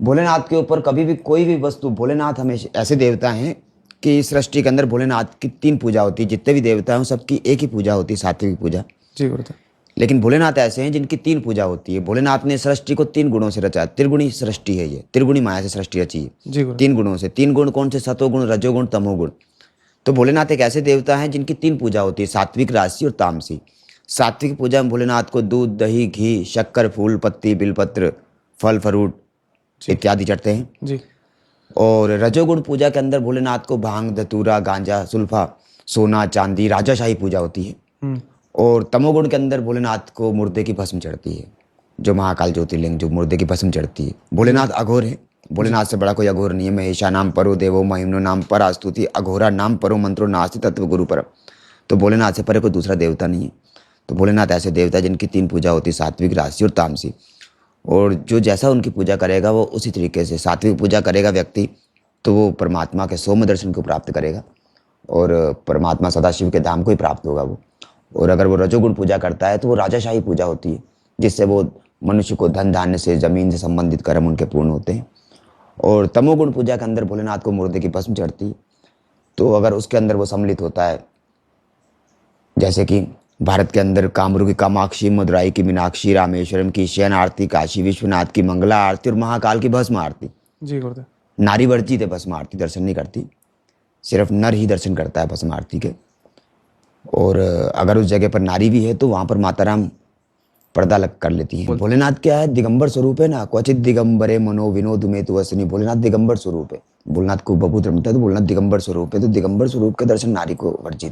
भोलेनाथ के ऊपर कभी भी कोई भी वस्तु, भोलेनाथ हमेशा ऐसे देवता हैं कि इस सृष्टि के अंदर भोलेनाथ की 3 पूजा होती है। जितने भी देवता हैं सबकी एक ही पूजा होती है, सात्विक पूजा। जी गुरुदेव। लेकिन भोलेनाथ ऐसे हैं जिनकी 3 पूजा होती है। भोलेनाथ ने सृष्टि को 3 गुणों से रचा, त्रिगुणी सृष्टि है ये, त्रिगुणी माया से सृष्टि रची है। जी गुरुदेव। 3 गुणों से। 3 गुण कौन से? सतोगुण, रजोगुण, तमोगुण। तो भोलेनाथ एक ऐसे देवता हैं जिनकी 3 पूजा होती है, सात्विक, राजसी और तामसी। सात्विक पूजा में भोलेनाथ को दूध, दही, घी, शक्कर, फूल पत्ती, बिलपत्र, फल फ्रूट जी इत्यादि चढ़ते हैं। जी और रजोगुण पूजा के अंदर भोलेनाथ को भांग, धतूरा, गांजा, सुल्फा, सोना, चांदी, राजाशाही पूजा होती है। हम्म। और तमोगुण के अंदर भोलेनाथ को मुर्दे की भस्म चढ़ती है, जो महाकाल ज्योतिर्लिंग, जो मुर्दे की भस्म चढ़ती है। भोलेनाथ अघोर है, भोलेनाथ से बड़ा कोई अघोर नहीं है। महेशा नाम परो देवो महिमनो नाम पर आस्तुति, अघोरा नाम परो मंत्रो नास्ति तत्व गुरु पर। तो भोलेनाथ से परे कोई दूसरा देवता नहीं है। तो भोलेनाथ ऐसे देवता हैं जिनकी 3 पूजा होती है, सात्विक, राजसी और तामसी। और जो जैसा उनकी पूजा करेगा वो उसी तरीके से, सात्विक पूजा करेगा व्यक्ति तो वो परमात्मा के सौम्य दर्शन को प्राप्त करेगा और परमात्मा सदाशिव के धाम को ही प्राप्त होगा वो। और अगर वो रजोगुण पूजा करता है तो वो राजाशाही पूजा होती है, जिससे वो मनुष्य को धन धान्य से, जमीन से संबंधित कर्म उनके पूर्ण होते हैं। और तमोगुण पूजा के अंदर भोलेनाथ को मुर्दे की भस्म चढ़ती है। तो अगर उसके अंदर वो सम्मिलित होता है, जैसे कि भारत के अंदर कामरू की कामाक्षी, मदुराई की मीनाक्षी, रामेश्वरम की शयन आरती, काशी विश्वनाथ की मंगला आरती और महाकाल की भस्म आरती। जी गुरुदेव। नारी वर्जित है भस्म आरती, दर्शन नहीं करती, सिर्फ नर ही दर्शन करता है भस्म आरती के। और अगर उस जगह पर नारी भी है तो वहाँ पर माता राम पर्दा लग कर लेती हैं। भोलेनाथ क्या है? दिगंबर स्वरूप है ना। क्वचित दिगंबरे मनो विनोद में तो वसनी। भोलेनाथ दिगंबर स्वरूप है। भोलेनाथ को बबूत रमता है तो भोलेनाथ दिगंबर स्वरूप है। तो दिगंबर स्वरूप के दर्शन नारी को वर्जित